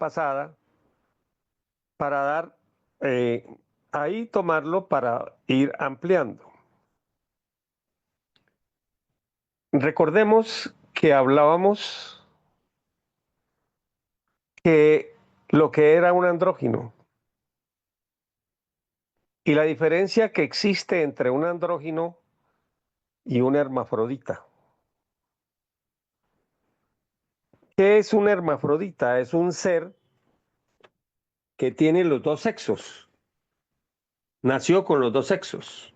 pasada para dar, ahí tomarlo para ir ampliando. Recordemos que hablábamos que lo que era un andrógino y la diferencia que existe entre un andrógino y un hermafrodita. ¿Qué es un hermafrodita? Es un ser que tiene los dos sexos. Nació con los dos sexos.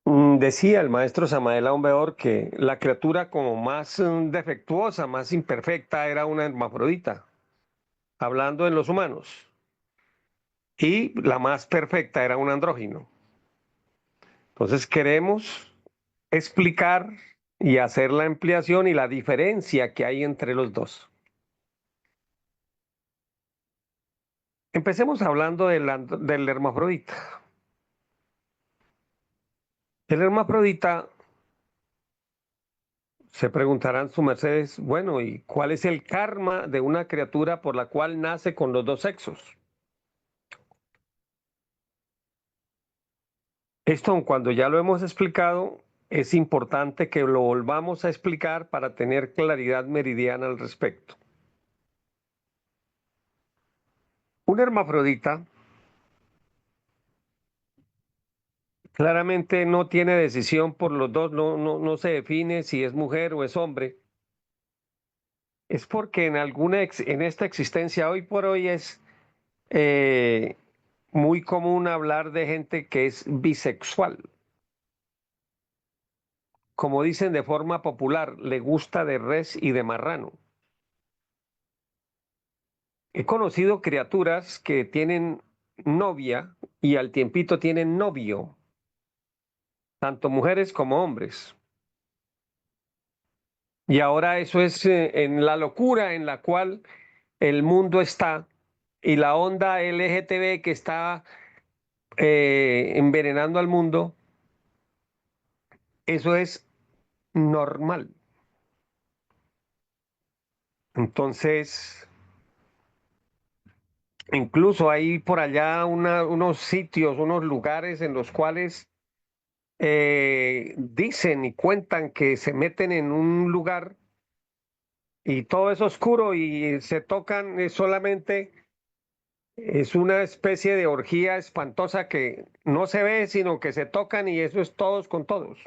Decía el maestro Samael Aumbeor que la criatura como más defectuosa, más imperfecta, era una hermafrodita, hablando en los humanos. Y la más perfecta era un andrógino. Entonces queremos explicar y hacer la ampliación y la diferencia que hay entre los dos. Empecemos hablando del hermafrodita. El hermafrodita, se preguntarán su mercedes, bueno, ¿y cuál es el karma de una criatura por la cual nace con los dos sexos? Esto, cuando ya lo hemos explicado, es importante que lo volvamos a explicar para tener claridad meridiana al respecto. Un hermafrodita claramente no tiene decisión por los dos, no se define si es mujer o es hombre. Es porque en esta existencia hoy por hoy es eh, muy común hablar de gente que es bisexual. Como dicen de forma popular, le gusta de res y de marrano. He conocido criaturas que tienen novia y al tiempito tienen novio, tanto mujeres como hombres. Y ahora eso es en la locura en la cual el mundo está y la onda LGTB que está envenenando al mundo, eso es normal. Entonces, incluso hay por allá unos sitios, unos lugares en los cuales dicen y cuentan que se meten en un lugar y todo es oscuro y se tocan solamente, es una especie de orgía espantosa que no se ve, sino que se tocan y eso es todos con todos.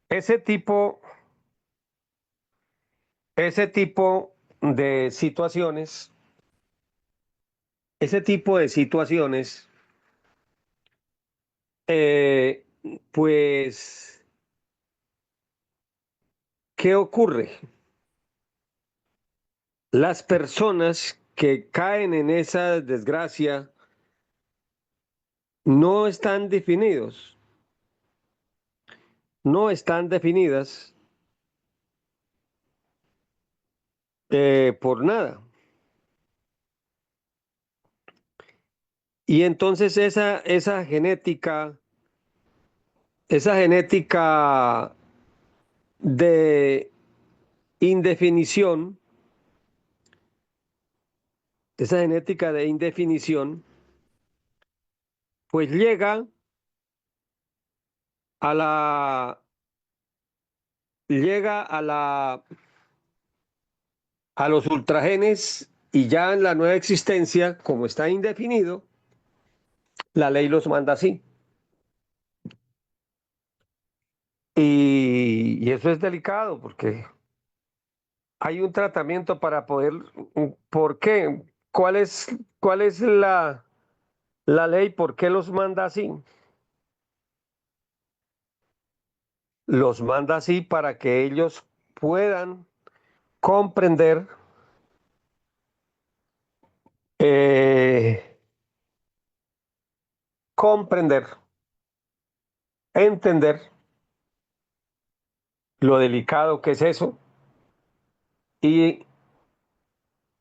Ese tipo, ese tipo de situaciones, ese tipo de situaciones, eh, pues, ¿qué ocurre? Las personas que caen en esa desgracia no están definidos, no están definidas por nada. Y entonces esa genética de indefinición, esa genética de indefinición, pues a la, llega a los ultragenes y ya en la nueva existencia, como está indefinido, la ley los manda así. Y eso es delicado porque hay un tratamiento para poder, ¿por qué? Cuál es la ley? ¿Por qué los manda así? Los manda así para que ellos puedan comprender, eh, comprender, entender lo delicado que es eso y,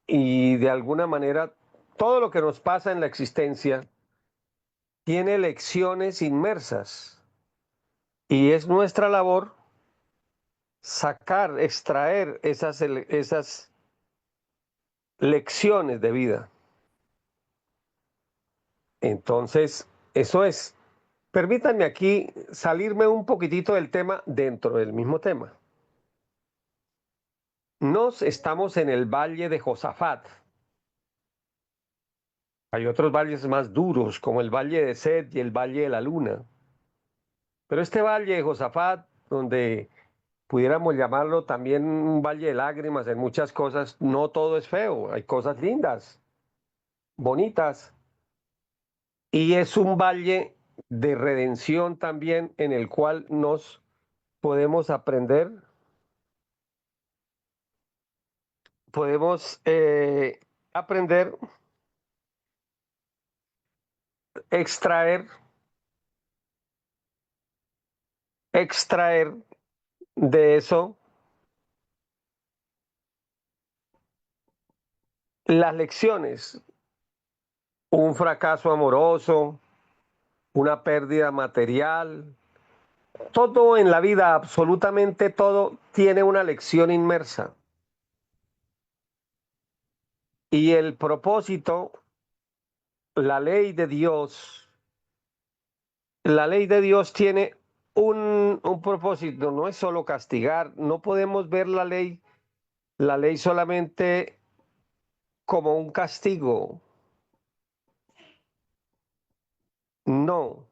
y de alguna manera todo lo que nos pasa en la existencia tiene lecciones inmersas y es nuestra labor sacar, extraer esas lecciones de vida. Entonces, eso es. Permítanme aquí salirme un poquitito del tema dentro del mismo tema. Nos estamos en el valle de Josafat. Hay otros valles más duros, como el valle de Set y el valle de la Luna. Pero este valle de Josafat, donde pudiéramos llamarlo también un valle de lágrimas en muchas cosas, no todo es feo, hay cosas lindas, bonitas, y es un valle de redención también en el cual nos podemos aprender, podemos aprender, extraer, extraer de eso las lecciones, un fracaso amoroso, una pérdida material, todo en la vida, absolutamente todo, tiene una lección inmersa. Y el propósito, la ley de Dios, la ley de Dios tiene un propósito, no es solo castigar, no podemos ver la ley solamente como un castigo, no.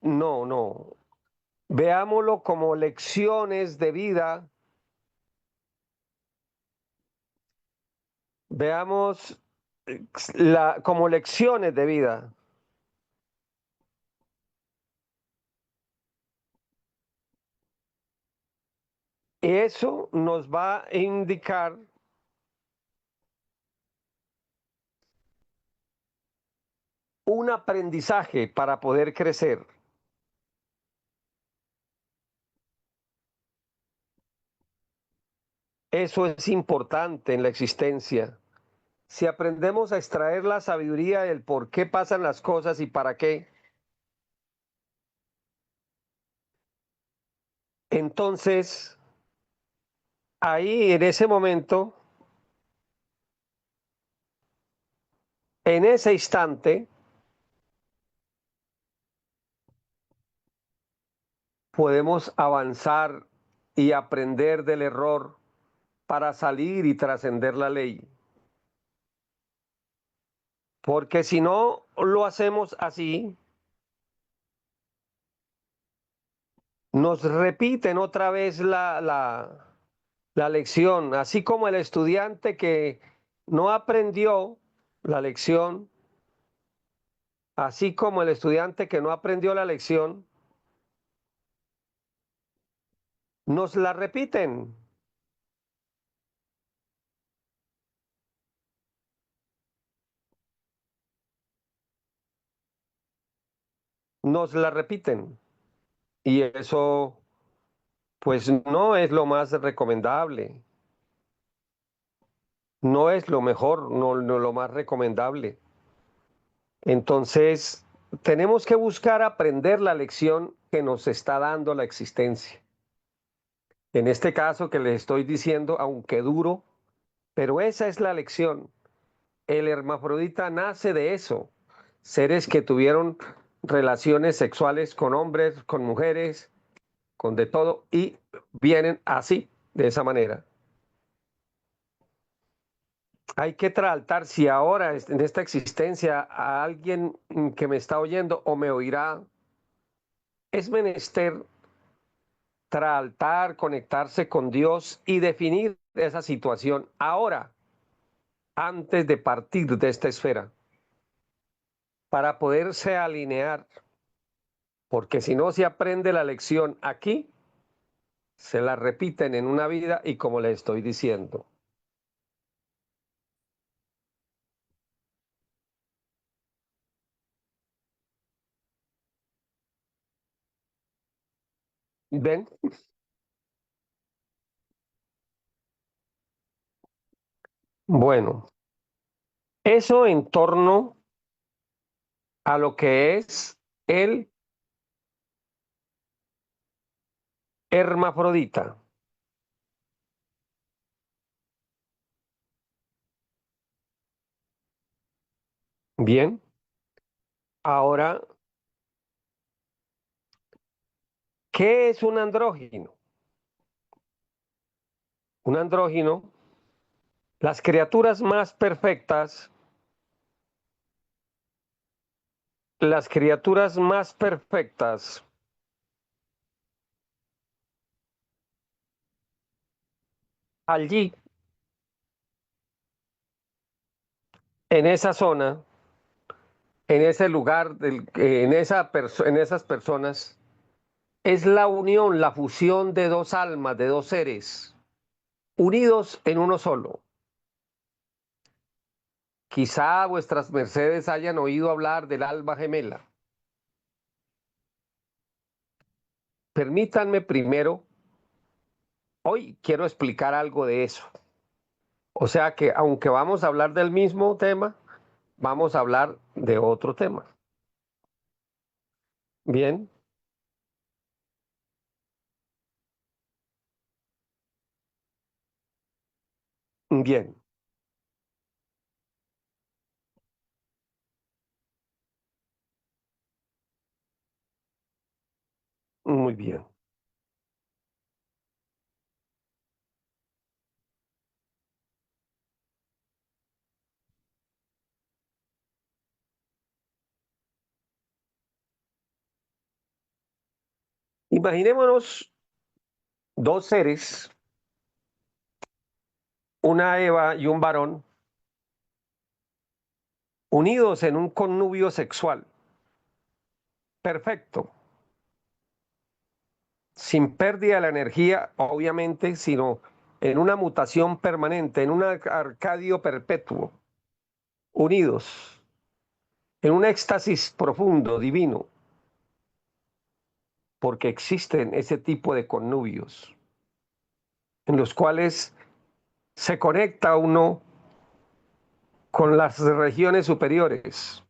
No, no. Veámoslo como lecciones de vida, veamos como lecciones de vida. Eso nos va a indicar un aprendizaje para poder crecer. Eso es importante en la existencia. Si aprendemos a extraer la sabiduría del por qué pasan las cosas y para qué, entonces ahí en ese momento, en ese instante, podemos avanzar y aprender del error para salir y trascender la ley. Porque si no lo hacemos así, nos repiten otra vez la lección, así como el estudiante que no aprendió la lección, así como el estudiante que no aprendió la lección, nos la repiten, nos la repiten. Y eso, pues no es lo más recomendable, no es lo mejor, no lo más recomendable. Entonces, tenemos que buscar aprender la lección que nos está dando la existencia. En este caso que les estoy diciendo, aunque duro, pero esa es la lección. El hermafrodita nace de eso. Seres que tuvieron relaciones sexuales con hombres, con mujeres, con de todo, y vienen así, de esa manera. Hay que tratar si ahora en esta existencia a alguien que me está oyendo o me oirá, es menester tratar, conectarse con Dios y definir esa situación ahora, antes de partir de esta esfera, para poderse alinear, porque si no se aprende la lección aquí, se la repiten en una vida y como le estoy diciendo. ¿Ven? Bueno, eso en torno a lo que es el hermafrodita. Bien, ahora, ¿qué es un andrógino? Un andrógino, las criaturas más perfectas, las criaturas más perfectas allí, en esa zona, en ese lugar, en esas personas, es la unión, la fusión de dos almas, de dos seres, unidos en uno solo. Quizá vuestras mercedes hayan oído hablar del alma gemela. Permítanme primero, hoy quiero explicar algo de eso. O sea que aunque vamos a hablar del mismo tema, vamos a hablar de otro tema. Bien, bien, muy bien. Imaginémonos dos seres, una Eva y un varón, unidos en un connubio sexual. Perfecto, sin pérdida de la energía, obviamente, sino en una mutación permanente, en un arcadio perpetuo, unidos, en un éxtasis profundo, divino, porque existen ese tipo de connubios, en los cuales se conecta uno con las regiones superiores,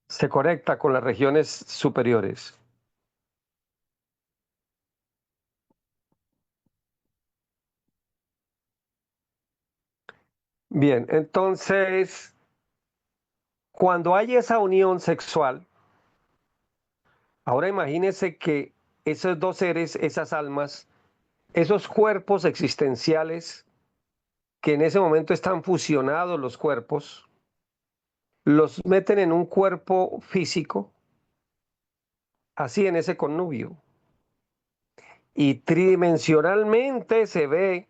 se conecta con las regiones superiores. Bien, entonces, cuando hay esa unión sexual, ahora imagínense que esos dos seres, esas almas, esos cuerpos existenciales que en ese momento están fusionados los cuerpos, los meten en un cuerpo físico, así en ese connubio, y tridimensionalmente se ve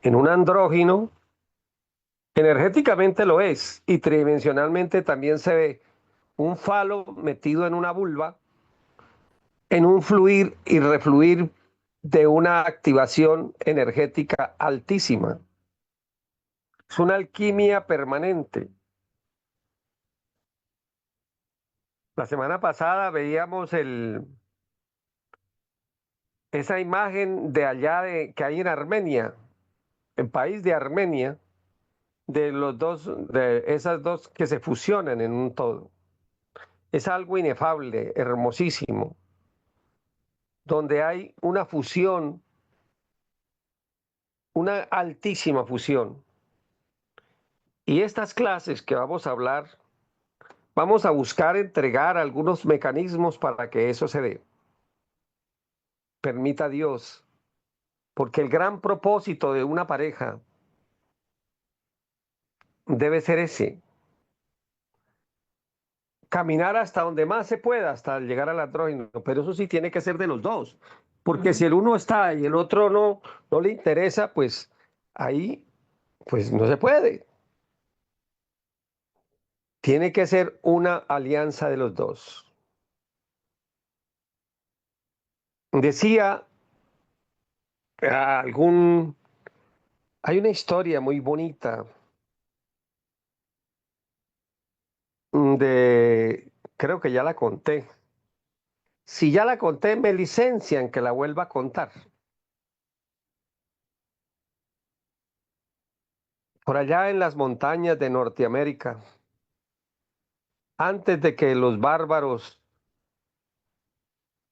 en un andrógino, energéticamente lo es, y tridimensionalmente también se ve un falo metido en una vulva, en un fluir y refluir de una activación energética altísima. Es una alquimia permanente. La semana pasada veíamos esa imagen de allá que hay en Armenia, el país de Armenia, de los dos, de esas dos que se fusionan en un todo. Es algo inefable, hermosísimo, donde hay una fusión, una altísima fusión. Y estas clases que vamos a hablar, vamos a buscar entregar algunos mecanismos para que eso se dé. Permita Dios, porque el gran propósito de una pareja debe ser ese, caminar hasta donde más se pueda, hasta llegar al andrógeno, pero eso sí tiene que ser de los dos, porque si el uno está y el otro no, no le interesa, pues ahí pues no se puede. Tiene que ser una alianza de los dos. Decía algún, hay una historia muy bonita creo que ya la conté. Si ya la conté, me licencian que la vuelva a contar. Por allá en las montañas de Norteamérica antes de que los bárbaros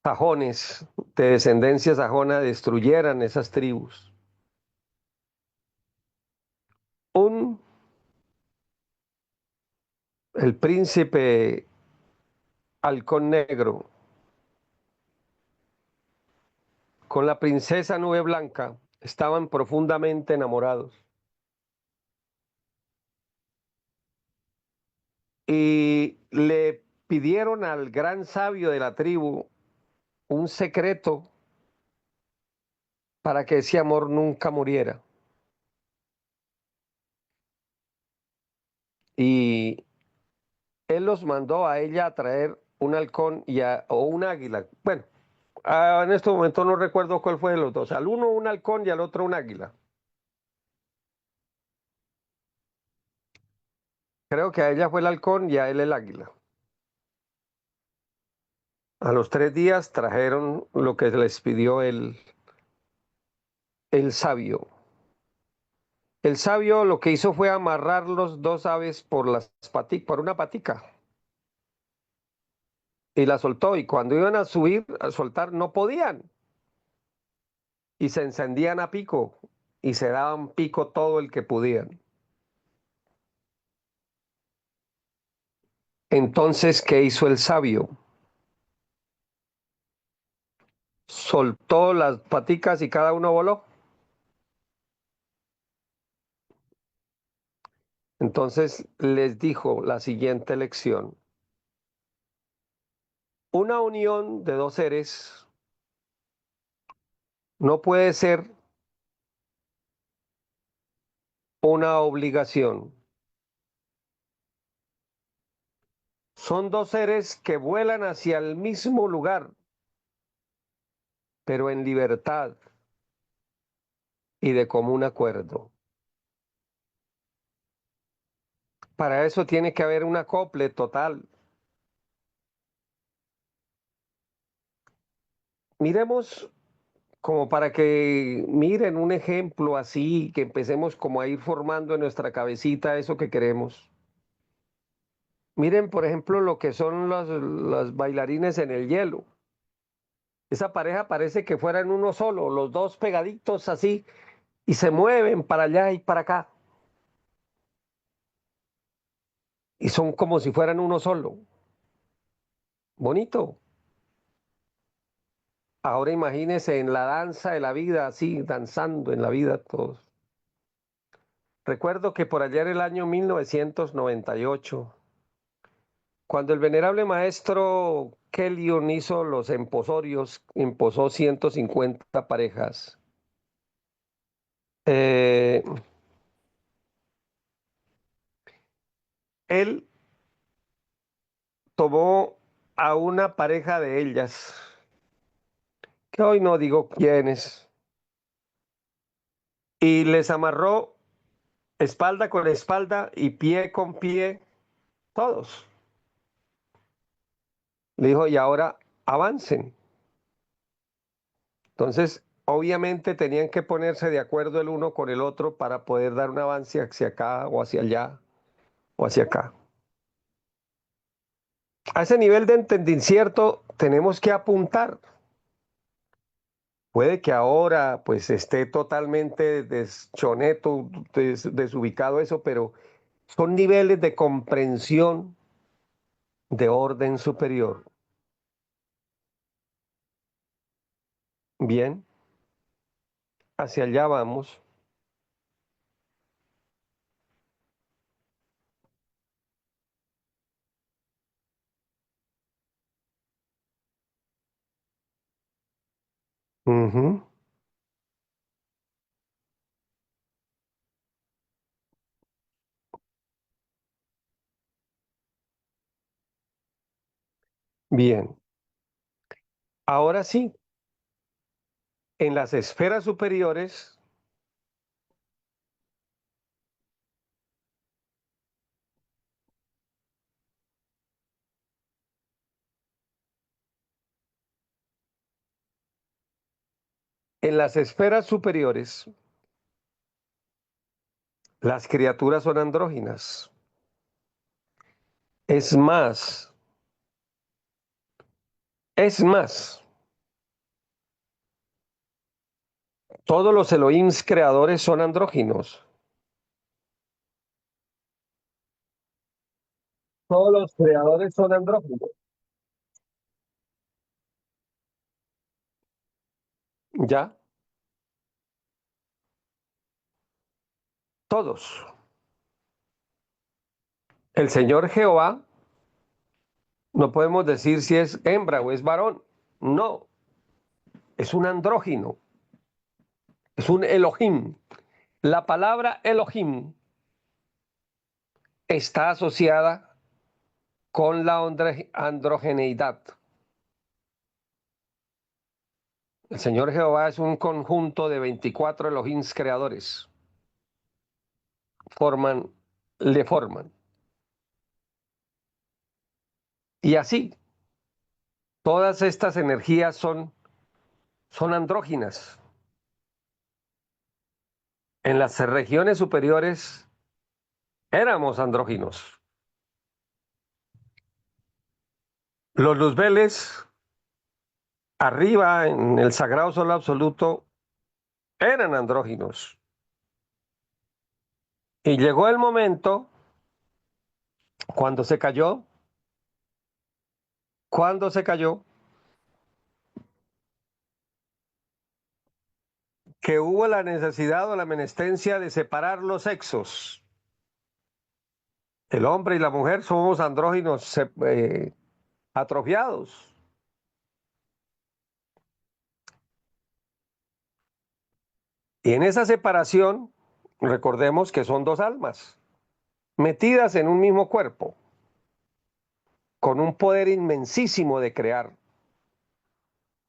sajones de descendencia sajona destruyeran esas tribus. Un, el príncipe halcón negro con la princesa nube blanca estaban profundamente enamorados y le pidieron al gran sabio de la tribu un secreto para que ese amor nunca muriera. Y él los mandó a ella a traer un halcón o un águila. Bueno, en este momento no recuerdo cuál fue de los dos. Al uno un halcón y al otro un águila. Creo que a ella fue el halcón y a él el águila. A los 3 días trajeron lo que les pidió el sabio. El sabio lo que hizo fue amarrar los dos aves por una patica y la soltó. Y cuando iban a subir, a soltar, no podían. Y se encendían a pico y se daban pico todo el que podían. Entonces, ¿qué hizo el sabio? Soltó las paticas y cada uno voló. Entonces les dijo la siguiente lección. Una unión de dos seres no puede ser una obligación. Son dos seres que vuelan hacia el mismo lugar, pero en libertad y de común acuerdo. Para eso tiene que haber un acople total. Miremos como para que miren un ejemplo así, que empecemos como a ir formando en nuestra cabecita eso que queremos. Miren, por ejemplo, lo que son los bailarines en el hielo. Esa pareja parece que fueran uno solo, los dos pegaditos así, y se mueven para allá y para acá. Y son como si fueran uno solo. Bonito. Ahora imagínense en la danza de la vida, así, danzando en la vida todos. Recuerdo que por allá en el año 1998, cuando el venerable maestro Kellion hizo los emposorios, imposó 150 parejas. Eh, Él tomó a una pareja de ellas, que hoy no digo quiénes, y les amarró espalda con espalda y pie con pie, todos. Le dijo, y ahora avancen. Entonces, obviamente tenían que ponerse de acuerdo el uno con el otro para poder dar un avance hacia acá o hacia allá o hacia acá. A ese nivel de entendimiento tenemos que apuntar. Puede que ahora pues esté totalmente deschoneto, desubicado eso, pero son niveles de comprensión de orden superior. Bien, hacia allá vamos. Ujú. Bien, ahora sí, en las esferas superiores, en las esferas superiores, las criaturas son andróginas. Es más, es más, todos los Elohims creadores son andróginos. Todos los creadores son andróginos. Ya, todos. El Señor Jehová, no podemos decir si es hembra o es varón. No, es un andrógino, es un Elohim. La palabra Elohim está asociada con la androgeneidad. El Señor Jehová es un conjunto de 24 Elohims creadores. Forman, le forman. Y así, todas estas energías son andróginas. En las regiones superiores éramos andróginos. Los luzbeles, arriba en el sagrado sol absoluto, eran andróginos. Y llegó el momento, cuando se cayó, cuando se cayó, que hubo la necesidad o la menestencia de separar los sexos. El hombre y la mujer somos andróginos atrofiados. Y en esa separación, recordemos que son dos almas metidas en un mismo cuerpo, con un poder inmensísimo de crear.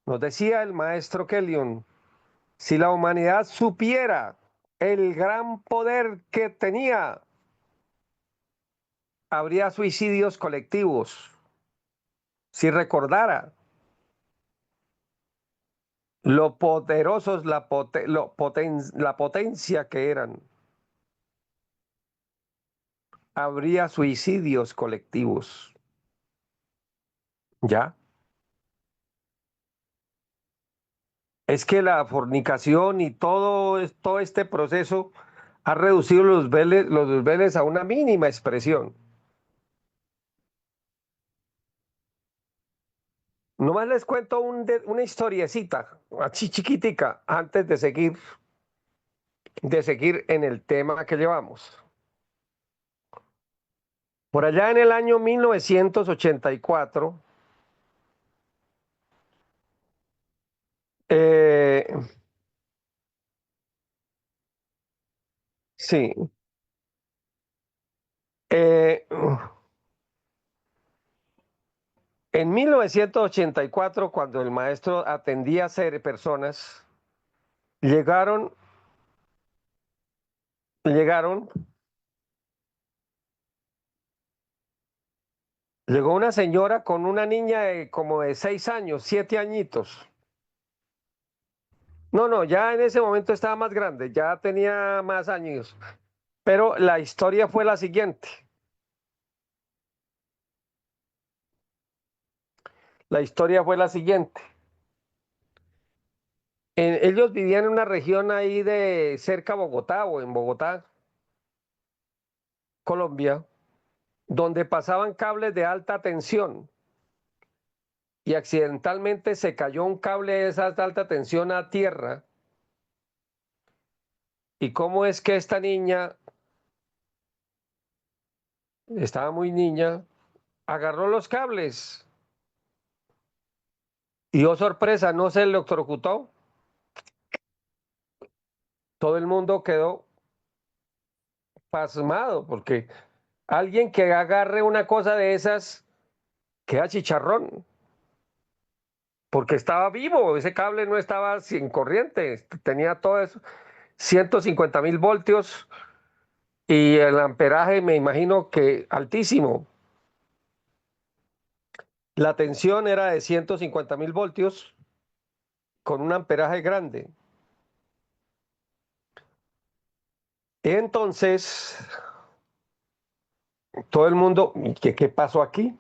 Nos decía el maestro Kellion, si la humanidad supiera el gran poder que tenía, habría suicidios colectivos. Si recordara lo poderosos, la potencia que eran, habría suicidios colectivos. ¿Ya? Es que la fornicación y todo este proceso ha reducido los niveles a una mínima expresión. Nomás les cuento una historiecita, así chiquitica, antes de seguir en el tema que llevamos. Por allá en el año 1984, eh, sí, eh, en 1984, cuando el maestro atendía a ser personas, llegaron, llegaron, llegó una señora con una niña como de 6 años, 7 añitos. No, no, ya en ese momento estaba más grande, ya tenía más años. Pero la historia fue la siguiente. La historia fue la siguiente. Ellos vivían en una región ahí de cerca a Bogotá o en Bogotá, Colombia, donde pasaban cables de alta tensión y accidentalmente se cayó un cable de esas de alta tensión a tierra. ¿Y cómo es que esta niña, estaba muy niña, agarró los cables y oh sorpresa, no se electrocutó? Todo el mundo quedó pasmado porque alguien que agarre una cosa de esas queda chicharrón, porque estaba vivo, ese cable no estaba sin corriente, tenía todo eso, 150.000 voltios y el amperaje me imagino que altísimo. La tensión era de 150.000 voltios con un amperaje grande. Entonces, Todo el mundo, ¿qué pasó aquí?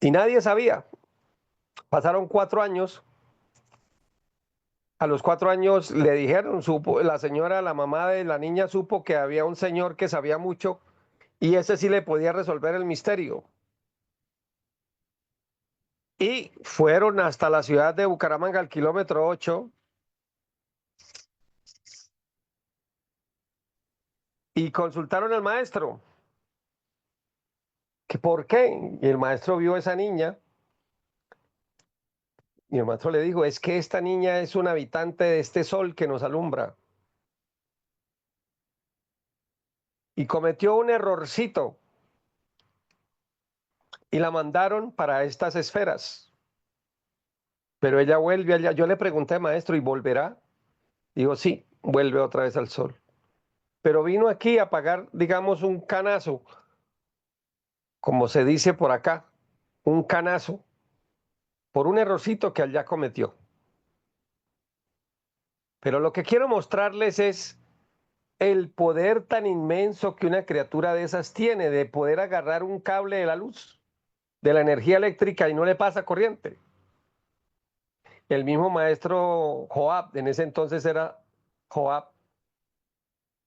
Y nadie sabía. Pasaron 4 años. A los 4 años le dijeron, supo, la señora, la mamá de la niña supo que había un señor que sabía mucho y ese sí le podía resolver el misterio. Y fueron hasta la ciudad de Bucaramanga, al kilómetro 8, y consultaron al maestro, que por qué. Y el maestro vio a esa niña y el maestro le dijo, es que esta niña es un habitante de este sol que nos alumbra. Y cometió un errorcito y la mandaron para estas esferas. Pero ella vuelve allá. Yo le pregunté, maestro, ¿y volverá? Digo, sí, vuelve otra vez al sol. Pero vino aquí a pagar, digamos, un canazo, como se dice por acá, un canazo, por un errorcito que allá cometió. Pero lo que quiero mostrarles es el poder tan inmenso que una criatura de esas tiene, de poder agarrar un cable de la luz, de la energía eléctrica y no le pasa corriente. El mismo maestro Joab, en ese entonces era Joab,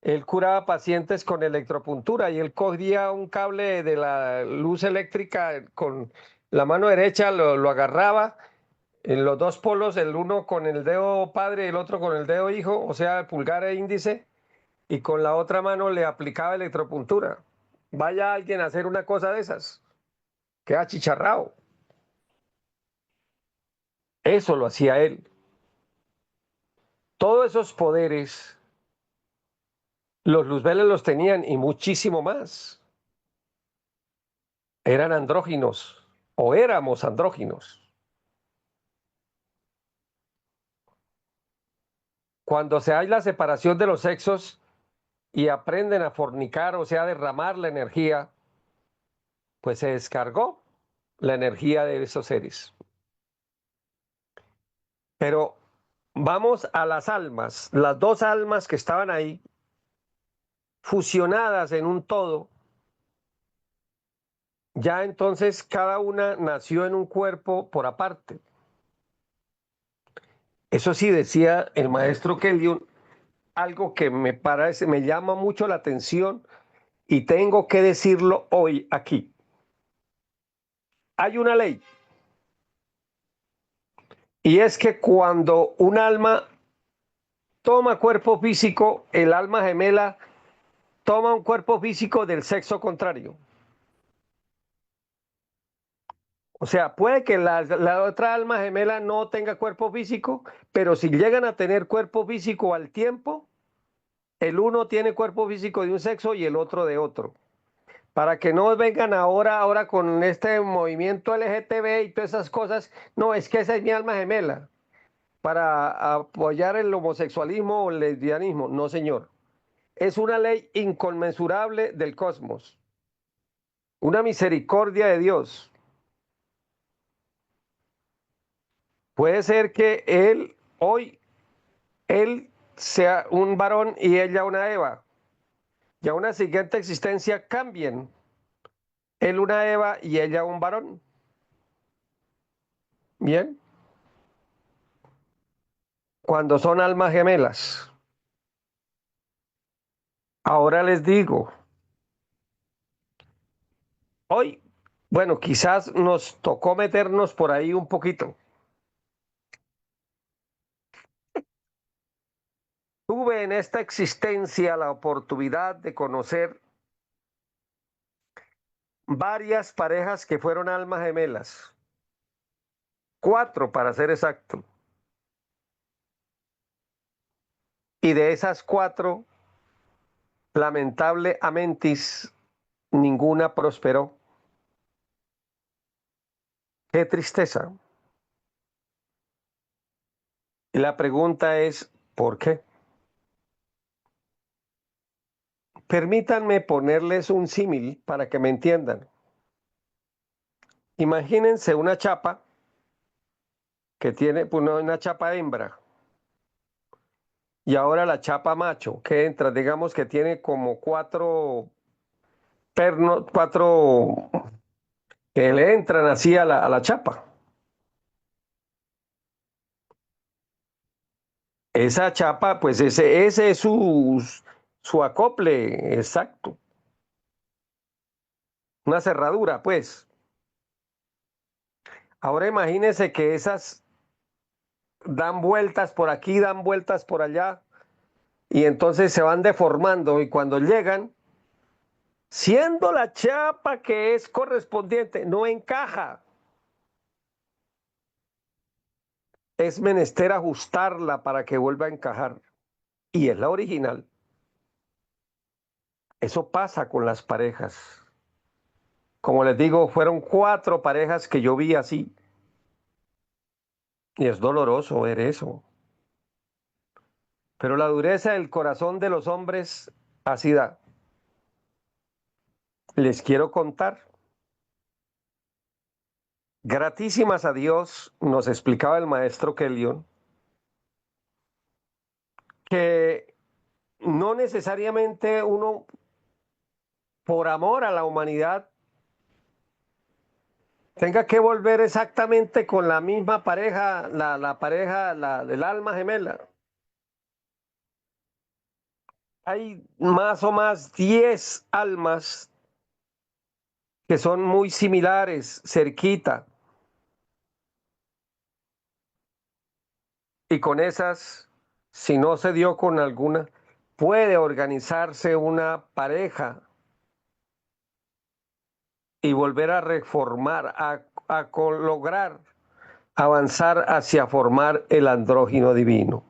él curaba pacientes con electropuntura y él cogía un cable de la luz eléctrica con la mano derecha, lo agarraba en los dos polos, el uno con el dedo padre y el otro con el dedo hijo, o sea, pulgar e índice, y con la otra mano le aplicaba electropuntura. Vaya alguien a hacer una cosa de esas, queda chicharrado. Eso lo hacía él. Todos esos poderes los Luzbeles los tenían y muchísimo más. Eran andróginos o éramos andróginos. Cuando se hay la separación de los sexos y aprenden a fornicar, o sea, a derramar la energía, pues se descargó la energía de esos seres. Pero vamos a las almas, las dos almas que estaban ahí, fusionadas en un todo, ya entonces cada una nació en un cuerpo por aparte. Eso sí decía el maestro Kelly, algo que me parece, me llama mucho la atención y tengo que decirlo hoy aquí. Hay una ley y es que cuando un alma toma cuerpo físico, el alma gemela toma un cuerpo físico del sexo contrario. O sea, puede que la otra alma gemela no tenga cuerpo físico, pero si llegan a tener cuerpo físico al tiempo, el uno tiene cuerpo físico de un sexo y el otro de otro. Para que no vengan ahora con este movimiento LGTB y todas esas cosas, no, es que esa es mi alma gemela, para apoyar el homosexualismo o el lesbianismo. No, señor. Es una ley inconmensurable del cosmos, una misericordia de Dios. Puede ser que él sea un varón y ella una Eva, y a una siguiente existencia cambien, él una Eva y ella un varón. Bien, cuando son almas gemelas. Ahora les digo, hoy, bueno, quizás nos tocó meternos por ahí un poquito. Tuve en esta existencia la oportunidad de conocer varias parejas que fueron almas gemelas, 4 para ser exacto. Y de esas 4, lamentablemente, ninguna prosperó. Qué tristeza. Y la pregunta es, ¿por qué? Permítanme ponerles un símil para que me entiendan. Imagínense una chapa que tiene pues, una chapa hembra y ahora la chapa macho, que entra, digamos que tiene como cuatro pernos, cuatro que le entran así a la chapa. Esa chapa, pues ese es su acople exacto. Una cerradura, pues. Ahora imagínense que esas dan vueltas por aquí, dan vueltas por allá, y entonces se van deformando y cuando llegan, siendo la chapa que es correspondiente, no encaja. Es menester ajustarla para que vuelva a encajar. Y es la original. Eso pasa con las parejas. Como les digo, fueron 4 parejas que yo vi así. Y es doloroso ver eso. Pero la dureza del corazón de los hombres así da. Les quiero contar. Gratísimas a Dios, nos explicaba el maestro Kellion, que no necesariamente uno, por amor a la humanidad, tenga que volver exactamente con la misma pareja, la pareja del alma gemela. Hay más o más 10 almas que son muy similares, cerquita, y con esas, si no se dio con alguna, puede organizarse una pareja y volver a reformar, lograr avanzar hacia formar el andrógino divino.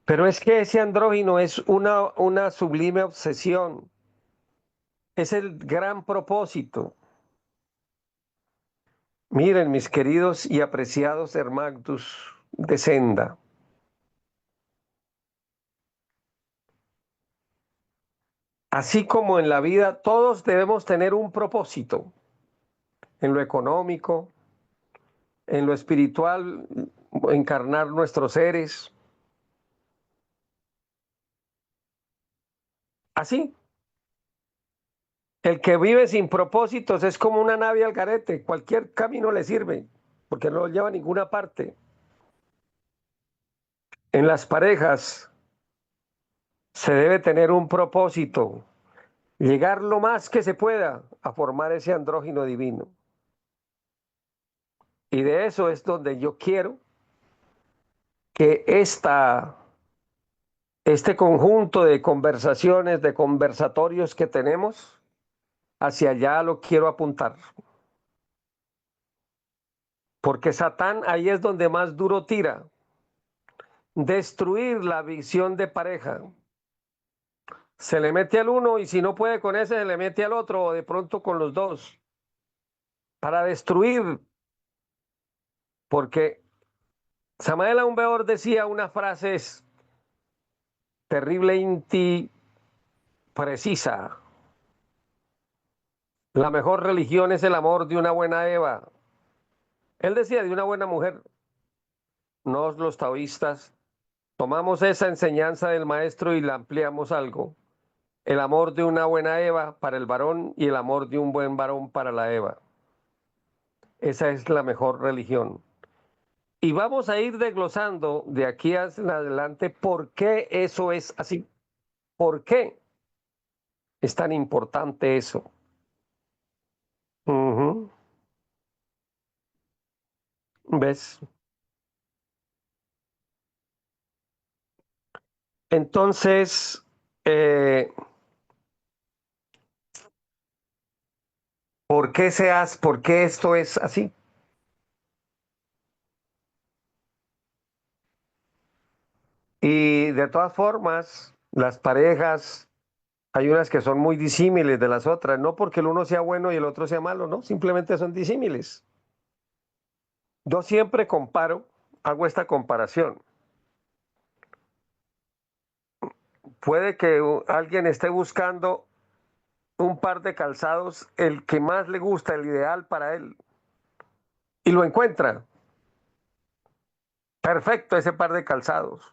Pero es que ese andrógino es una sublime obsesión, es el gran propósito. Miren, mis queridos y apreciados hermanos de Senda, así como en la vida todos debemos tener un propósito, en lo económico, en lo espiritual, encarnar nuestros seres, así. El que vive sin propósitos es como una nave al garete, cualquier camino le sirve, porque no lo lleva a ninguna parte. En las parejas se debe tener un propósito, llegar lo más que se pueda a formar ese andrógino divino. Y de eso es donde yo quiero que este conjunto de conversaciones, de conversatorios que tenemos, hacia allá lo quiero apuntar. Porque Satán ahí es donde más duro tira, destruir la visión de pareja. Se le mete al uno y si no puede con ese, se le mete al otro o de pronto con los dos para destruir, porque Samael aún Weor decía una frase terrible, precisa. La mejor religión es el amor de una buena Eva. Él decía de una buena mujer. Nos los taoístas tomamos esa enseñanza del maestro y la ampliamos algo. El amor de una buena Eva para el varón y el amor de un buen varón para la Eva. Esa es la mejor religión. Y vamos a ir desglosando de aquí hacia adelante por qué eso es así. ¿Por qué es tan importante eso? Ujú. ¿Ves? Entonces, por qué esto es así? Y de todas formas, las parejas, hay unas que son muy disímiles de las otras, no porque el uno sea bueno y el otro sea malo, no, simplemente son disímiles. Yo siempre comparo, hago esta comparación. Puede que alguien esté buscando un par de calzados, el que más le gusta, el ideal para él, y lo encuentra. Perfecto ese par de calzados.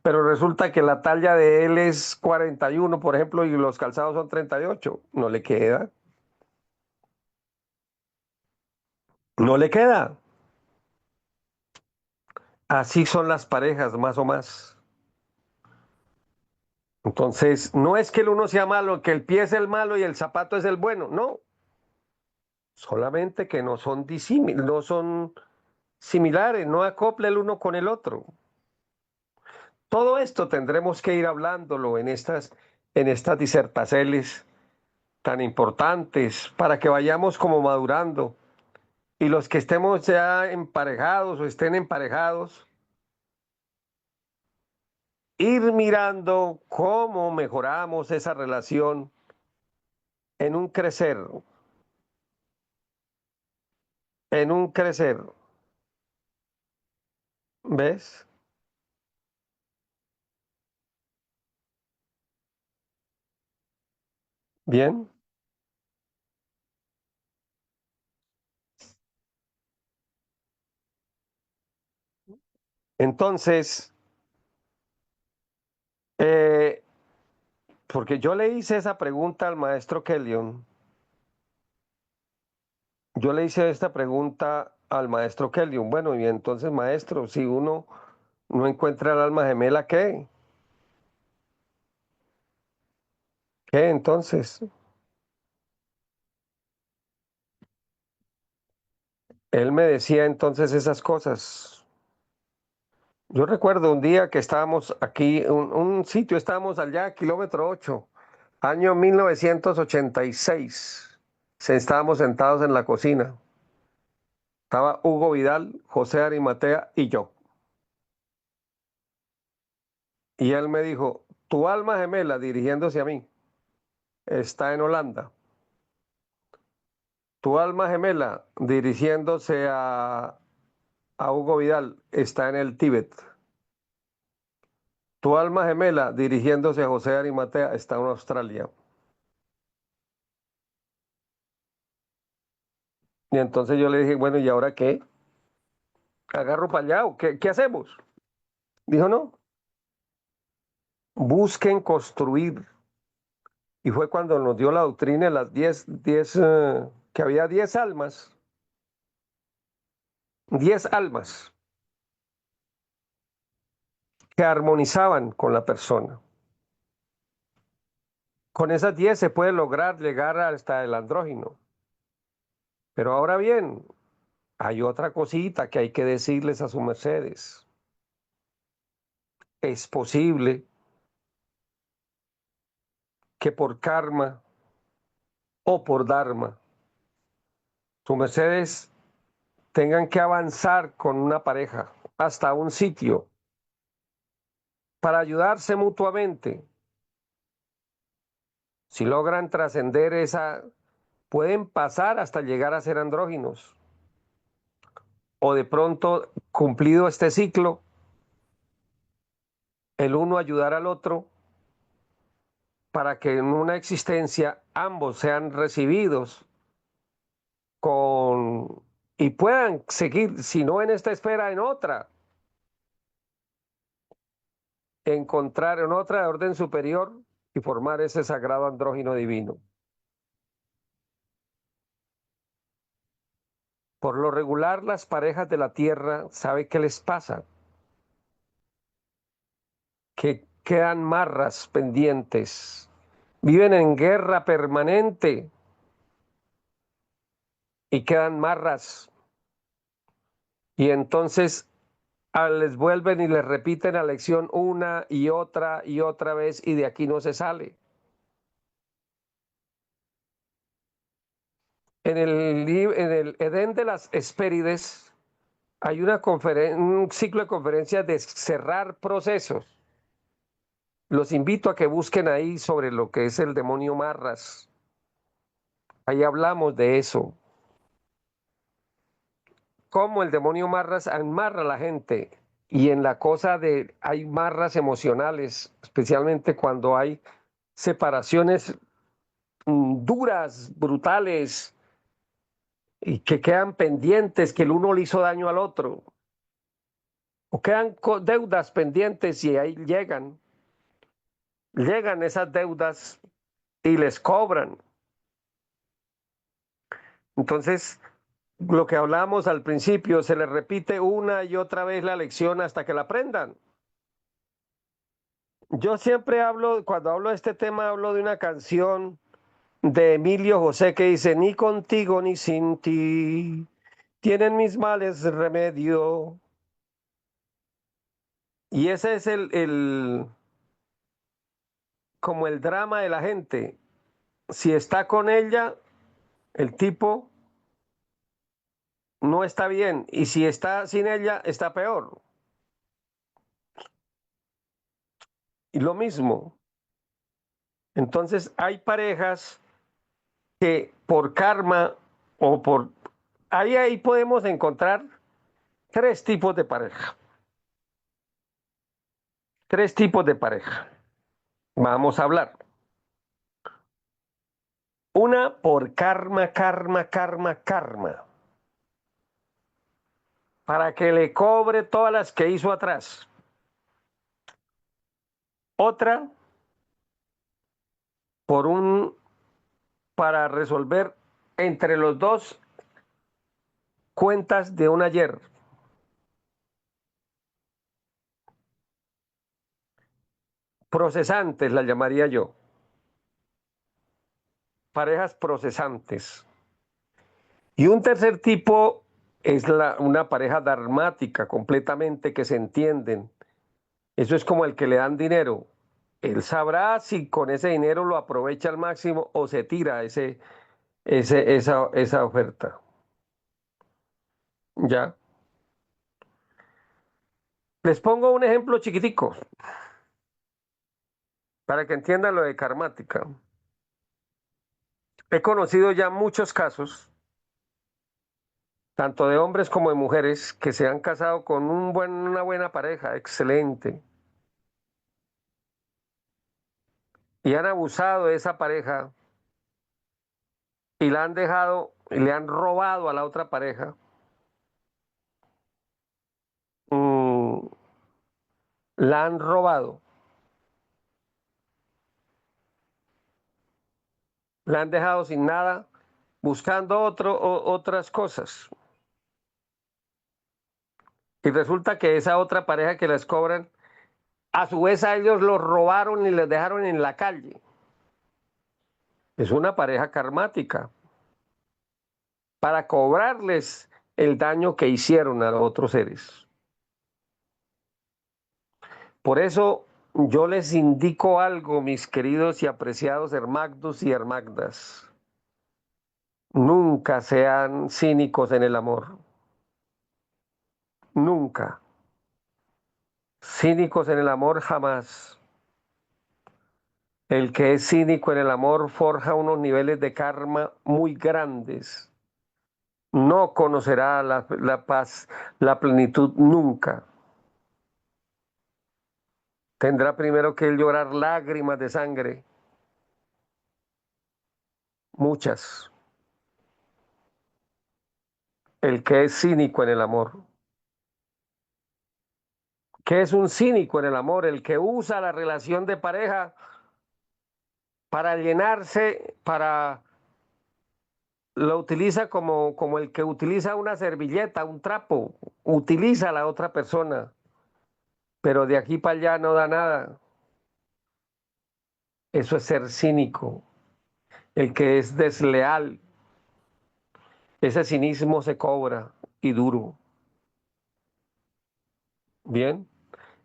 Pero resulta que la talla de él es 41, por ejemplo, y los calzados son 38. No le queda. No le queda. Así son las parejas, más o más. Entonces, no es que el uno sea malo, que el pie es el malo y el zapato es el bueno. No. Solamente que no son no son similares, no acopla el uno con el otro. Todo esto tendremos que ir hablándolo en estas disertaciones tan importantes para que vayamos como madurando. Y los que estemos ya emparejados o estén emparejados, ir mirando cómo mejoramos esa relación en un crecer, en un crecer. ¿Ves? Bien. Entonces, eh, porque yo le hice esa pregunta al maestro Kellion, yo le hice esta pregunta al maestro Kellion. Bueno, y entonces, maestro, si uno no encuentra el alma gemela, ¿qué? ¿Qué entonces? Él me decía entonces esas cosas. Yo recuerdo un día que estábamos aquí, un sitio, estábamos allá, kilómetro 8, año 1986. Estábamos sentados en la cocina. Estaba Hugo Vidal, José Arimatea y yo. Y él me dijo, tu alma gemela, dirigiéndose a mí, está en Holanda. Tu alma gemela, dirigiéndose a Hugo Vidal, está en el Tíbet. Tu alma gemela, dirigiéndose a José Arimatea, está en Australia. Y entonces yo le dije, bueno, ¿y ahora qué? ¿Agarro para allá o qué hacemos? Dijo, no, busquen construir. Y fue cuando nos dio la doctrina de las 10, que había 10 almas que armonizaban con la persona. Con esas 10 se puede lograr llegar hasta el andrógino. Pero ahora bien, hay otra cosita que hay que decirles a sus mercedes. Es posible que por karma o por dharma, sus mercedes tengan que avanzar con una pareja hasta un sitio para ayudarse mutuamente. Si logran trascender pueden pasar hasta llegar a ser andróginos. O de pronto, cumplido este ciclo, el uno ayudar al otro para que en una existencia ambos sean recibidos con y puedan seguir, si no en esta esfera, en otra, encontrar en otra de orden superior y formar ese sagrado andrógino divino. Por lo regular, las parejas de la Tierra, ¿sabe qué les pasa? Que quedan marras pendientes, viven en guerra permanente y quedan marras. Y entonces les vuelven y les repiten la lección una y otra vez y de aquí no se sale. En el Edén de las Hespérides hay un ciclo de conferencias de cerrar procesos. Los invito a que busquen ahí sobre lo que es el demonio Marras. Ahí hablamos de eso. Cómo el demonio Marras amarra a la gente. Y en la cosa de, hay marras emocionales, especialmente cuando hay separaciones duras, brutales, y que quedan pendientes, que el uno le hizo daño al otro. o quedan deudas pendientes y ahí llegan esas deudas y les cobran. Entonces, lo que hablábamos al principio, se les repite una y otra vez la lección hasta que la aprendan. Yo siempre hablo, cuando hablo de este tema, hablo de una canción de Emilio José que dice, ni contigo ni sin ti, tienen mis males remedio. Y ese es como el drama de la gente. Si está con ella, el tipo no está bien. Y si está sin ella, está peor. Y lo mismo. Entonces hay parejas que por karma o por... Ahí podemos encontrar tres tipos de pareja. Tres tipos de pareja. Vamos a hablar. Una por karma. Para que le cobre todas las que hizo atrás. Otra por para resolver entre los dos cuentas de un ayer. Procesantes las llamaría yo. Parejas procesantes. Y un tercer tipo es una pareja dharmática completamente que se entienden. Eso es como el que le dan dinero. Él sabrá si con ese dinero lo aprovecha al máximo o se tira esa oferta. ¿Ya? Les pongo un ejemplo chiquitico para que entiendan lo de karmática. He conocido ya muchos casos, tanto de hombres como de mujeres, que se han casado con una buena pareja, excelente, y han abusado de esa pareja y la han dejado y le han robado a la otra pareja. Mm, la han robado, la han dejado sin nada, buscando otras cosas. Y resulta que esa otra pareja que les cobran, a su vez a ellos los robaron y les dejaron en la calle. Es una pareja karmática para cobrarles el daño que hicieron a los otros seres. Por eso yo les indico algo, mis queridos y apreciados hermagdos y hermagdas. Nunca sean cínicos en el amor. Nunca. Cínicos en el amor jamás. El que es cínico en el amor forja unos niveles de karma muy grandes. No conocerá la paz, la plenitud nunca. Tendrá primero que llorar lágrimas de sangre, muchas. El que es cínico en el amor. ¿Qué es un cínico en el amor? El que usa la relación de pareja para llenarse, lo utiliza como el que utiliza una servilleta, un trapo, utiliza a la otra persona, pero de aquí para allá no da nada. Eso es ser cínico. El que es desleal, ese cinismo se cobra y duro. Bien,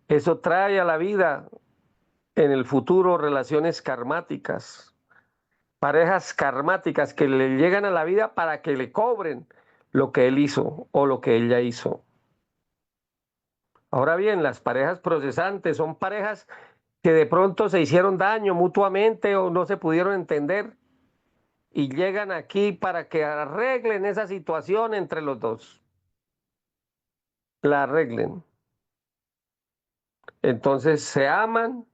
eso trae a la vida en el futuro relaciones karmáticas, parejas karmáticas que le llegan a la vida para que le cobren lo que él hizo o lo que ella hizo. Ahora bien, las parejas procesantes son parejas que de pronto se hicieron daño mutuamente o no se pudieron entender y llegan aquí para que arreglen esa situación entre los dos, la arreglen. Entonces se aman,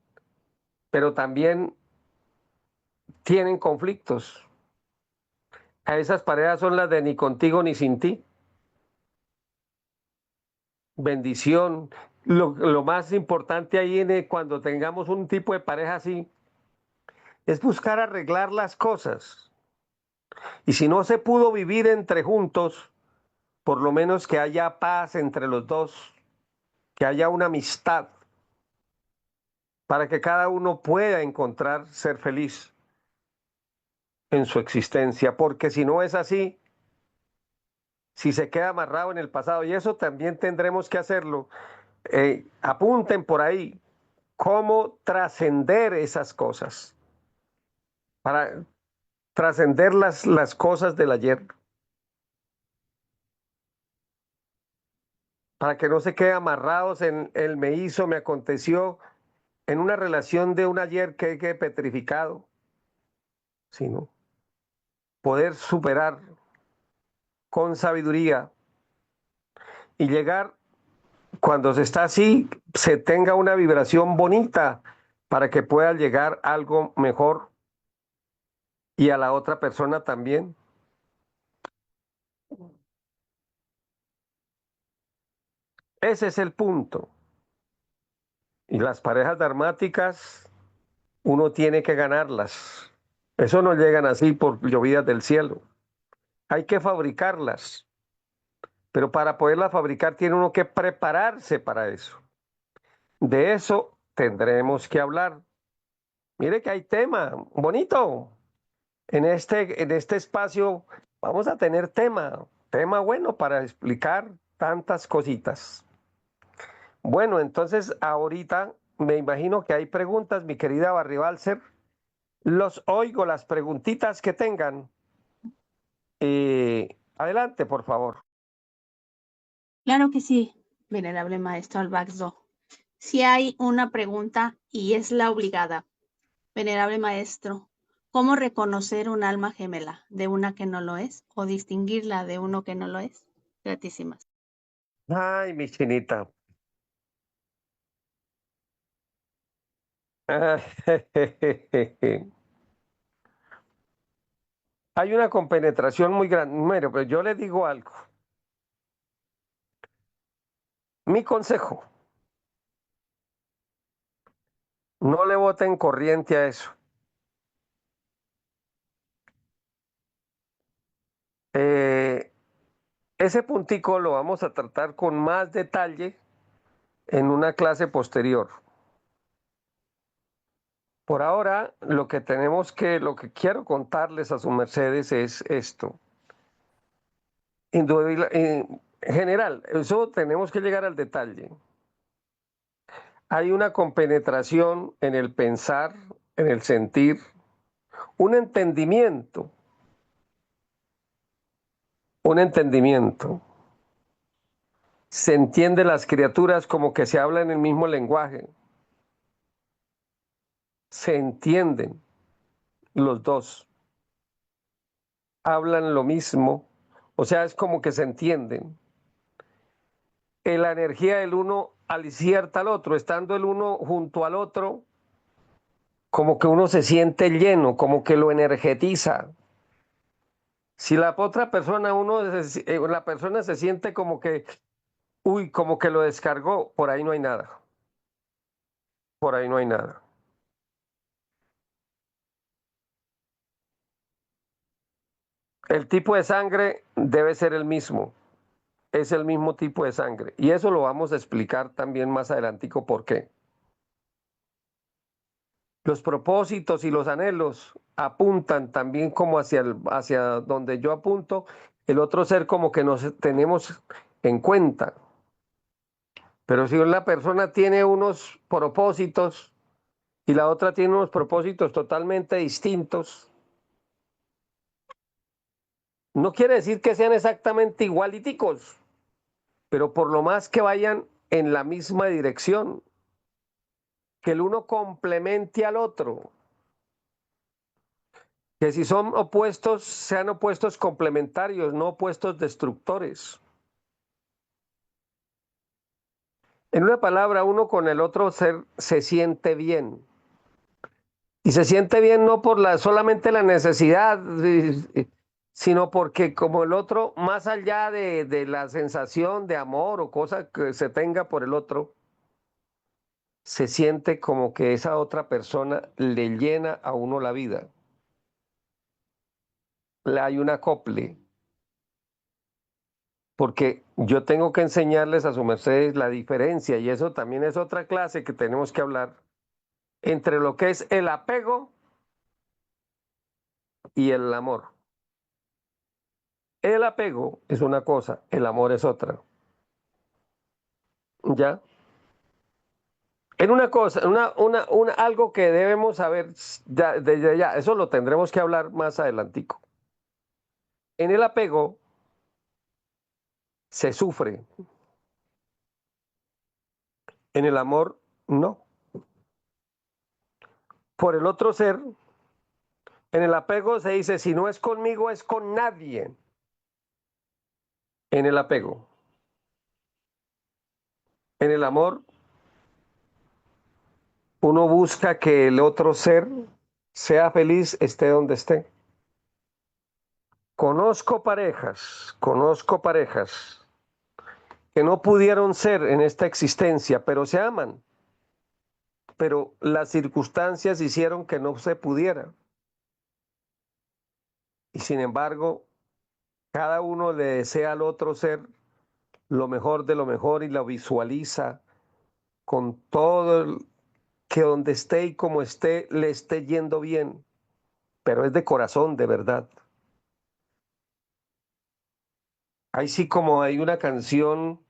pero también tienen conflictos. A esas parejas son las de ni contigo ni sin ti. bendición. Lo más importante ahí cuando tengamos un tipo de pareja así es buscar arreglar las cosas. Y si no se pudo vivir entre juntos, por lo menos que haya paz entre los dos, que haya una amistad, para que cada uno pueda encontrar ser feliz en su existencia, porque si no es así, si se queda amarrado en el pasado, y eso también tendremos que hacerlo, apunten por ahí cómo trascender esas cosas, para trascender las cosas del ayer, para que no se queden amarrados en el me hizo, me aconteció, en una relación de un ayer que quede petrificado, sino poder superar con sabiduría y llegar cuando se está así, se tenga una vibración bonita para que pueda llegar algo mejor y a la otra persona también. Ese es el punto. Y las parejas dramáticas, uno tiene que ganarlas. Eso no llegan así por llovidas del cielo. Hay que fabricarlas, pero para poderlas fabricar tiene uno que prepararse para eso. De eso tendremos que hablar. Mire que hay tema bonito. En este espacio vamos a tener tema bueno para explicar tantas cositas. Bueno, entonces ahorita me imagino que hay preguntas, mi querida Barry Balser. Los oigo, las preguntitas que tengan. Adelante, por favor. Claro que sí, venerable maestro Albaxdo. Si hay una pregunta y es la obligada. Venerable maestro, ¿cómo reconocer un alma gemela de una que no lo es o distinguirla de uno que no lo es? Gratísimas. Ay, mi chinita. Hay una compenetración muy grande. Bueno, pero yo le digo algo. Mi consejo, no le voten corriente a eso. Eh, Ese puntico lo vamos a tratar con más detalle en una clase posterior. Por ahora, lo que quiero contarles a sus mercedes es esto. En general, eso tenemos que llegar al detalle. Hay una compenetración en el pensar, en el sentir, un entendimiento, un entendimiento. Se entiende las criaturas como que se hablan el mismo lenguaje. Se entienden los dos, hablan lo mismo, o sea, es como que se entienden. La energía del uno alicierta al otro, estando el uno junto al otro, como que uno se siente lleno, como que lo energetiza. Si la otra persona, la persona se siente como que, uy, como que lo descargó, por ahí no hay nada, por ahí no hay nada. El tipo de sangre debe ser el mismo, es el mismo tipo de sangre. Y eso lo vamos a explicar también más adelantico por qué. Los propósitos y los anhelos apuntan también como hacia donde yo apunto, el otro ser como que nos tenemos en cuenta. Pero si una persona tiene unos propósitos y la otra tiene unos propósitos totalmente distintos, no quiere decir que sean exactamente igualiticos, pero por lo más que vayan en la misma dirección, que el uno complemente al otro, que si son opuestos, sean opuestos complementarios, no opuestos destructores. En una palabra, uno con el otro ser se siente bien. Y se siente bien no por solamente la necesidad, sino porque como el otro, más allá de la sensación de amor o cosa que se tenga por el otro, se siente como que esa otra persona le llena a uno la vida. Le hay un acople, porque yo tengo que enseñarles a su merced la diferencia, y eso también es otra clase que tenemos que hablar, entre lo que es el apego y el amor. El apego es una cosa, el amor es otra. ¿Ya? En una cosa, algo que debemos saber ya, desde ya, eso lo tendremos que hablar más adelantico. En el apego se sufre, en el amor no. Por el otro ser, en el apego se dice, si no es conmigo, es con nadie. En el apego. En el amor, uno busca que el otro ser sea feliz, esté donde esté. Conozco parejas que no pudieron ser en esta existencia, pero se aman. Pero las circunstancias hicieron que no se pudiera. Y sin embargo, cada uno le desea al otro ser lo mejor de lo mejor y lo visualiza con todo que donde esté y como esté, le esté yendo bien. Pero es de corazón, de verdad. Ahí sí como hay una canción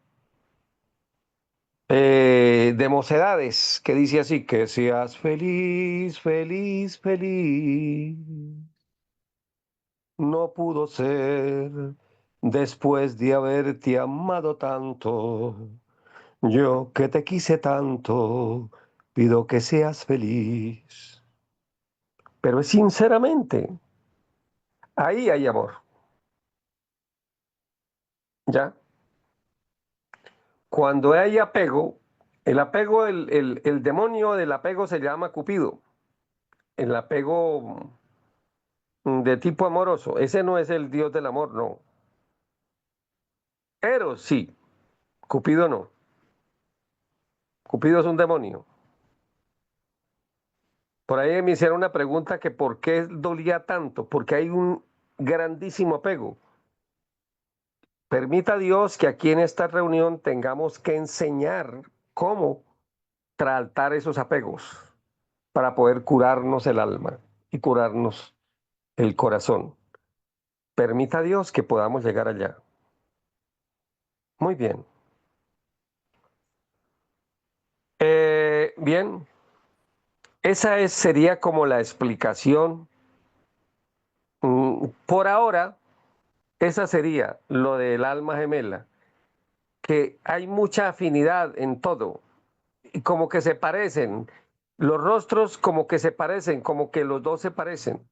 de Mocedades que dice así, que seas feliz, feliz, feliz. No pudo ser después de haberte amado tanto. Yo que te quise tanto, pido que seas feliz. Pero es sinceramente, ahí hay amor, ¿ya? Cuando hay apego, el apego, el demonio del apego se llama Cupido. El apego de tipo amoroso, ese no es el dios del amor, no. Pero sí, Cupido no. Cupido es un demonio. Por ahí me hicieron una pregunta que por qué dolía tanto, porque hay un grandísimo apego. Permita Dios que aquí en esta reunión tengamos que enseñar cómo tratar esos apegos para poder curarnos el alma y curarnos el corazón. Permita Dios que podamos llegar allá. Muy bien. Bien, sería como la explicación. Por ahora, esa sería lo del alma gemela, que hay mucha afinidad en todo, y como que se parecen, los rostros como que se parecen, como que los dos se parecen.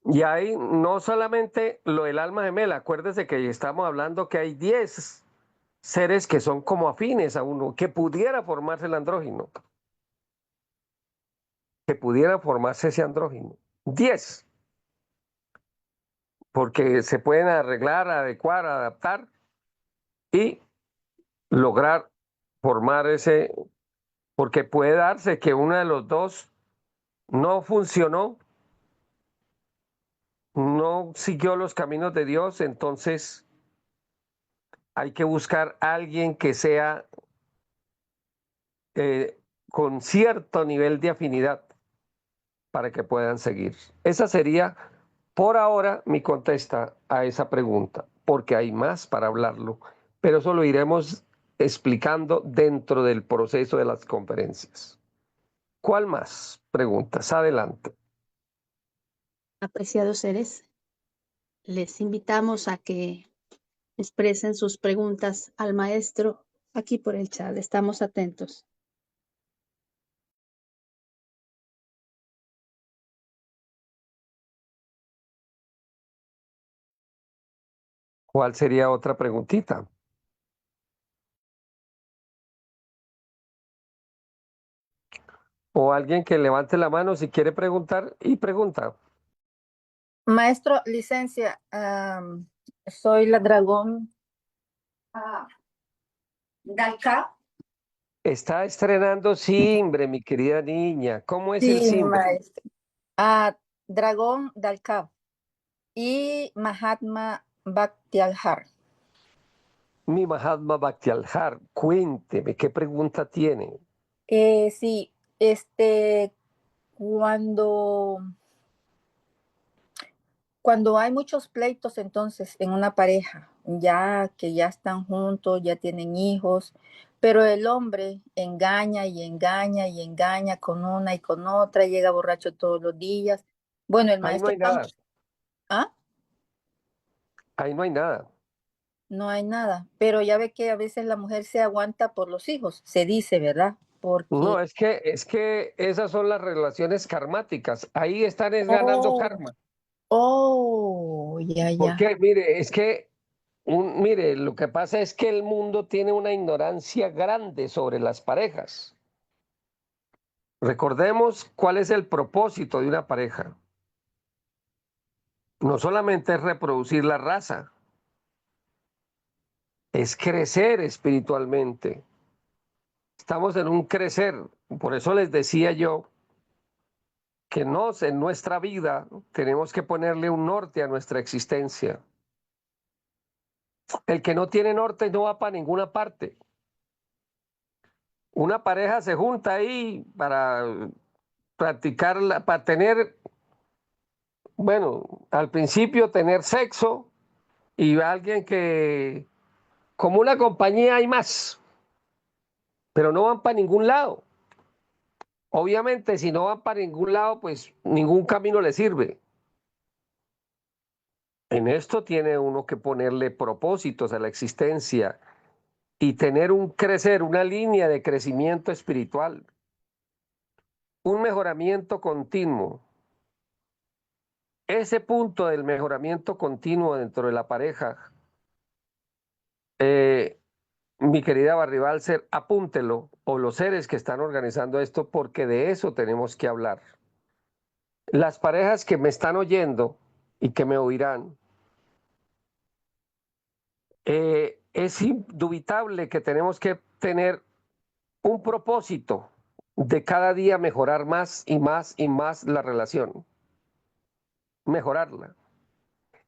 Y hay no solamente lo del alma gemela, acuérdese que estamos hablando que hay 10 seres que son como afines a uno, que pudiera formarse el andrógino, que pudiera formarse ese andrógino. 10, porque se pueden arreglar, adecuar, adaptar y lograr formar ese, porque puede darse que uno de los dos no funcionó, no siguió los caminos de Dios, entonces hay que buscar a alguien que sea con cierto nivel de afinidad para que puedan seguir. Esa sería, por ahora, mi contesta a esa pregunta, porque hay más para hablarlo, pero eso lo iremos explicando dentro del proceso de las conferencias. ¿Cuál más? Preguntas. Adelante. Apreciados seres, les invitamos a que expresen sus preguntas al maestro aquí por el chat. Estamos atentos. ¿Cuál sería otra preguntita? O alguien que levante la mano si quiere preguntar y pregunta. Maestro, licencia, soy la dragón Dalka. Está estrenando Simbre, mi querida niña. ¿Cómo es el Sí, Simbre? maestro. Dragón Dalka y Mahatma Bhaktialhar. Mi Mahatma Bhaktialhar, cuénteme, ¿qué pregunta tiene? Sí, cuando, cuando hay muchos pleitos entonces en una pareja, ya que ya están juntos, ya tienen hijos, pero el hombre engaña y engaña y engaña con una y con otra, llega borracho todos los días. Bueno, el Ahí no maestro hay nada, ¿ah? ahí no hay nada. No hay nada, pero ya ve que a veces la mujer se aguanta por los hijos, se dice, ¿verdad? Porque, No, es que esas son las relaciones karmáticas. Ahí están es ganando oh, karma. oh, ya, ya. Porque, mire, mire, lo que pasa es que el mundo tiene una ignorancia grande sobre las parejas. Recordemos cuál es el propósito de una pareja. No solamente es reproducir la raza, es crecer espiritualmente. Estamos en un crecer. Por eso les decía yo que en nuestra vida tenemos que ponerle un norte a nuestra existencia. El que no tiene norte no va para ninguna parte. Una pareja se junta ahí para practicar, para tener, bueno, al principio tener sexo y alguien que, como una compañía hay más, pero no van para ningún lado. Obviamente, si no van para ningún lado, pues ningún camino le sirve. En esto tiene uno que ponerle propósitos a la existencia y tener un crecer, una línea de crecimiento espiritual, un mejoramiento continuo. Ese punto del mejoramiento continuo dentro de la pareja, eh, mi querida Barribalser, apúntelo, o los seres que están organizando esto, porque de eso tenemos que hablar. Las parejas que me están oyendo y que me oirán, es indubitable que tenemos que tener un propósito de cada día mejorar más y más y más la relación, mejorarla,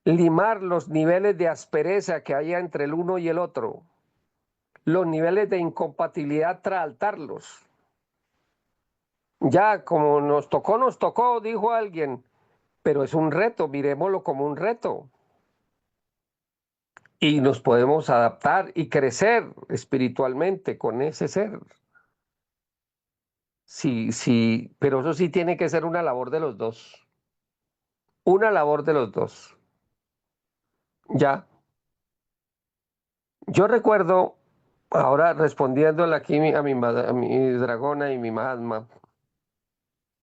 limar los niveles de aspereza que haya entre el uno y el otro, los niveles de incompatibilidad, tratarlos. Ya como nos tocó, dijo alguien, pero es un reto, miremoslo como un reto. Y nos podemos adaptar y crecer espiritualmente con ese ser. Sí, sí, pero eso sí tiene que ser una labor de los dos. Una labor de los dos. Ya. Yo recuerdo, ahora respondiéndole aquí a mi dragona y mi Mahatma,